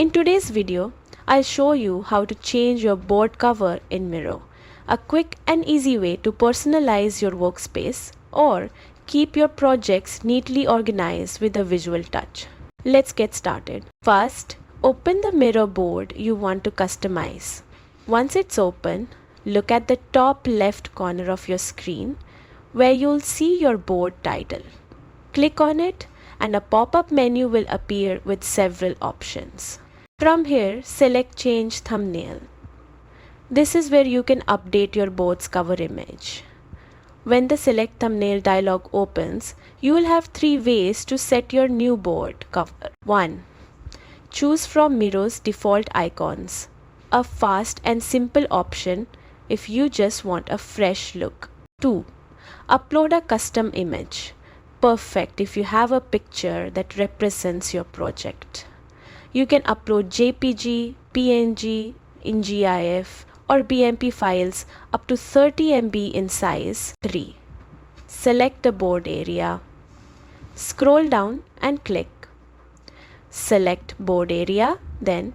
In today's video, I'll show you how to change your board cover in Miro, a quick and easy way to personalize your workspace or keep your projects neatly organized with a visual touch. Let's get started. First, open the Miro board you want to customize. Once it's open, look at the top left corner of your screen where you'll see your board title. Click on it and a pop-up menu will appear with several options. From here, select Change Thumbnail. This is where you can update your board's cover image. When the Select Thumbnail dialog opens, you will have 3 ways to set your new board cover. 1. Choose from Miro's default icons, a fast and simple option if you just want a fresh look. 2. Upload a custom image, perfect if you have a picture that represents your project. You can upload JPG, PNG, in GIF or BMP files up to 30 MB in size. 3. Select the board area. Scroll down and click. Select board area, then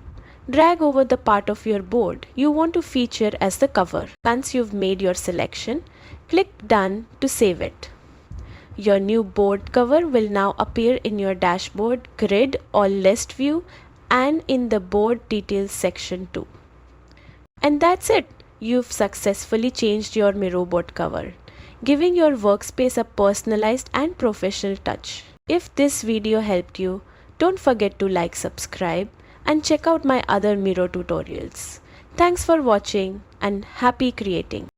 drag over the part of your board you want to feature as the cover. Once you've made your selection, click Done to save it. Your new board cover will now appear in your dashboard, grid or list view and in the board details section too. And that's it. You've successfully changed your Miro board cover, giving your workspace a personalized and professional touch. If this video helped you, don't forget to like, subscribe and check out my other Miro tutorials. Thanks for watching and happy creating.